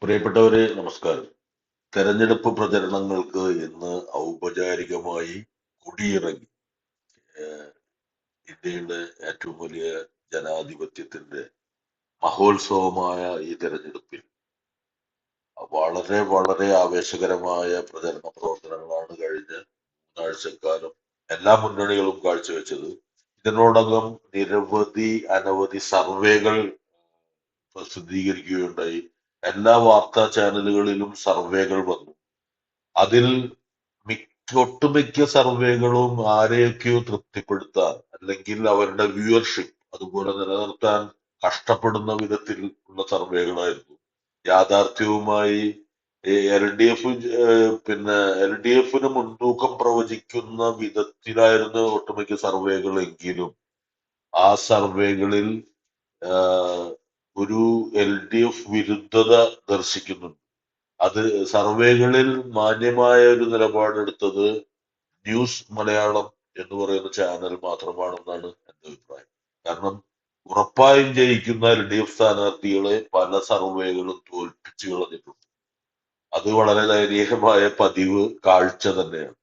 പ്രിയപ്പെട്ടവരെ, നമസ്കാരം. തെരഞ്ഞെടുപ്പ് പ്രചരണങ്ങൾക്ക് ഇന്ന് ഔപചാരികമായി കൊടിയിറങ്ങി. ഏഹ് ഇന്ത്യയുടെ ഏറ്റവും വലിയ ജനാധിപത്യത്തിന്റെ മഹോത്സവമായ ഈ തെരഞ്ഞെടുപ്പിൽ വളരെ വളരെ ആവേശകരമായ പ്രചരണ പ്രവർത്തനങ്ങളാണ് കഴിഞ്ഞ മൂന്നാഴ്ചക്കാലം എല്ലാ മുന്നണികളും കാഴ്ചവെച്ചത്. ഇതിനോടകം നിരവധി അനവധി സർവേകൾ പ്രസിദ്ധീകരിക്കുകയുണ്ടായി. എല്ലാ വാർത്താ ചാനലുകളിലും സർവേകൾ വന്നു. അതിൽ ഒട്ടുമിക്ക സർവേകളും ആരെയൊക്കെയോ തൃപ്തിപ്പെടുത്താൻ അല്ലെങ്കിൽ അവരുടെ വ്യൂവർഷിപ്പ് അതുപോലെ നിലനിർത്താൻ കഷ്ടപ്പെടുന്ന വിധത്തിൽ ഉള്ള സർവേകളായിരുന്നു. യാഥാർത്ഥ്യവുമായി എൽ ഡി എഫ് പിന്നെ എൽ ഡി എഫിന് മുൻതൂക്കം പ്രവചിക്കുന്ന വിധത്തിലായിരുന്നു ഒട്ടുമിക്ക സർവേകൾ എങ്കിലും ആ സർവേകളിൽ ആഹ്, ഒരു എൽ ഡി എഫ് വിരുദ്ധത ദർശിക്കുന്നുണ്ട്. അത് സർവേകളിൽ മാന്യമായ ഒരു നിലപാടെടുത്തത് ന്യൂസ് മലയാളം എന്ന് പറയുന്ന ചാനൽ മാത്രമാണെന്നാണ് എന്റെ അഭിപ്രായം. കാരണം ഉറപ്പായും ജയിക്കുന്ന എൽ ഡി എഫ് സ്ഥാനാർത്ഥികളെ പല സർവേകളും തോൽപ്പിച്ചു കളഞ്ഞിട്ടുണ്ട്. അത് വളരെ ദയനീയമായ പതിവ് കാഴ്ച തന്നെയാണ്.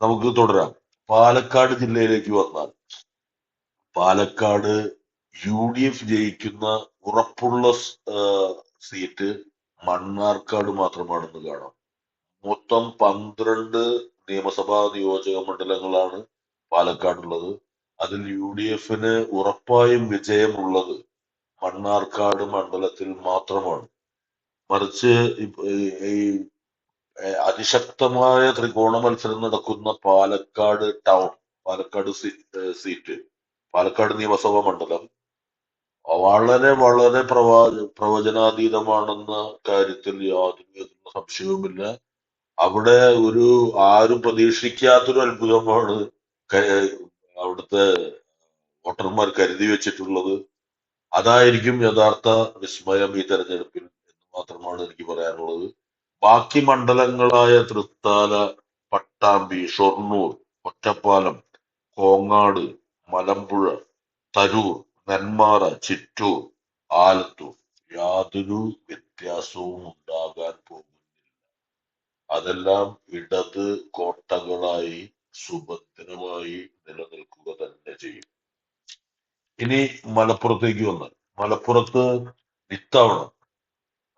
നമുക്ക് തുടരാം. പാലക്കാട് ജില്ലയിലേക്ക് വന്നാൽ പാലക്കാട് യു ഡി എഫ് ജയിക്കുന്ന ഉറപ്പുള്ള സീറ്റ് മണ്ണാർക്കാട് മാത്രമാണെന്ന് കാണാം. മൊത്തം 12 നിയമസഭാ നിയോജക മണ്ഡലങ്ങളാണ് പാലക്കാടുള്ളത്. അതിൽ യു ഡി എഫിന് ഉറപ്പായും വിജയമുള്ളത് മണ്ണാർക്കാട് മണ്ഡലത്തിൽ മാത്രമാണ്. മറിച്ച് ഈ അതിശക്തമായ ത്രികോണ മത്സരം നടക്കുന്ന പാലക്കാട് ടൗൺ, പാലക്കാട് സീറ്റ്, പാലക്കാട് നിയമസഭാ മണ്ഡലം വളരെ വളരെ പ്രവചനാതീതമാണെന്ന കാര്യത്തിൽ യാതൊരു വിധത്തിലുള്ള സംശയവുമില്ല. അവിടെ ഒരു ആരും പ്രതീക്ഷിക്കാത്തൊരു അത്ഭുതമാണ് ക- അവിടുത്തെ വോട്ടർമാർ കരുതി വെച്ചിട്ടുള്ളത്. അതായിരിക്കും യഥാർത്ഥ വിസ്മയം ഈ തെരഞ്ഞെടുപ്പിൽ എന്ന് മാത്രമാണ് എനിക്ക് പറയാനുള്ളത്. ബാക്കി മണ്ഡലങ്ങളായ തൃത്താല, പട്ടാമ്പി, ഷൊർണൂർ, ഒറ്റപ്പാലം, കോങ്ങാട്, മലമ്പുഴ, തരൂർ, നെന്മാറ, ചിറ്റൂർ, ആലത്തൂർ യാതൊരു വ്യത്യാസവും ഉണ്ടാകാൻ പോകുന്നില്ല. അതെല്ലാം ഇടത് കോട്ടകളായി സുഭദ്രമായി നിലനിൽക്കുക തന്നെ ചെയ്യും. ഇനി മലപ്പുറത്തേക്ക് വന്നാൽ മലപ്പുറത്ത് ഇത്തവണ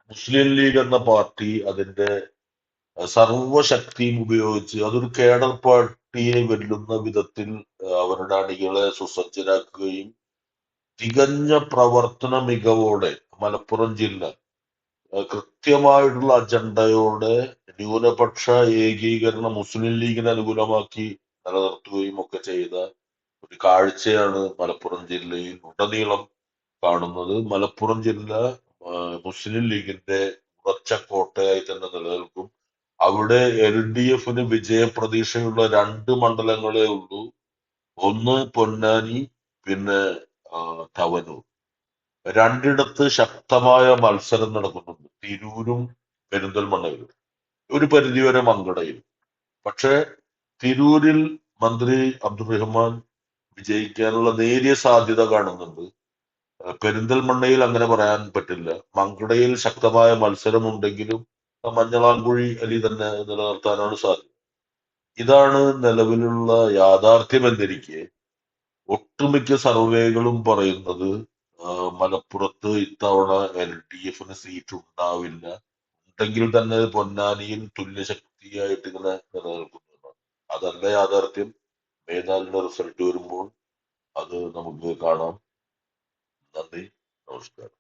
മുസ്ലിം ലീഗ് എന്ന പാർട്ടി അതിന്റെ സർവശക്തിയും ഉപയോഗിച്ച് അതൊരു കേഡർ പാർട്ടിയെ വെല്ലുന്ന വിധത്തിൽ അവരുടെ അണികളെ സുസജ്ജരാക്കുകയും തികഞ്ഞ പ്രവർത്തന മികവോടെ മലപ്പുറം ജില്ല കൃത്യമായിട്ടുള്ള അജണ്ടയോടെ ന്യൂനപക്ഷ ഏകീകരണം മുസ്ലിം ലീഗിന് അനുകൂലമാക്കി നിലനിർത്തുകയും ഒക്കെ ചെയ്ത ഒരു കാഴ്ചയാണ് മലപ്പുറം ജില്ലയിൽ ഉടനീളം കാണുന്നത്. മലപ്പുറം ജില്ല മുസ്ലിം ലീഗിന്റെ ഉറച്ച കോട്ടയായി തന്നെ നിലനിൽക്കും. അവിടെ എൽ ഡി എഫിന് വിജയപ്രതീക്ഷയുള്ള 2 മണ്ഡലങ്ങളേ ഉള്ളൂ. ഒന്ന് പൊന്നാനി, പിന്നെ തവനൂർ. രണ്ടിടത്ത് ശക്തമായ മത്സരം നടക്കുന്നുണ്ട്. തിരൂരും പെരിന്തൽമണ്ണയിലും ഒരു പരിധിവരെ മങ്കടയിലും. പക്ഷേ തിരൂരിൽ മന്ത്രി അബ്ദുറഹ്മാൻ വിജയിക്കാനുള്ള നേരിയ സാധ്യത കാണുന്നുണ്ട്. പെരിന്തൽമണ്ണയിൽ അങ്ങനെ പറയാൻ പറ്റില്ല. മങ്കടയിൽ ശക്തമായ മത്സരമുണ്ടെങ്കിലും മഞ്ഞളാംകുഴി അലി തന്നെ നിലനിർത്താനാണ് സാധ്യത. ഇതാണ് നിലവിലുള്ള യാഥാർത്ഥ്യം എന്നിരിക്കെ ഒട്ടുമിക്ക സർവേകളും പറയുന്നത് മലപ്പുറത്ത് ഇത്തവണ എൽ ഡി എഫിന് സീറ്റ് ഉണ്ടാവില്ല. ഉണ്ടെങ്കിൽ തന്നെ പൊന്നാനിയിൽ തുല്യശക്തിയായിട്ട് ഇങ്ങനെ നിലനിൽക്കുന്നതാണ്. അതല്ല യാഥാർത്ഥ്യം. മേനാലിന്റെ റിസൾട്ട് വരുമ്പോൾ അത് നമുക്ക് കാണാം. നന്ദി, നമസ്കാരം.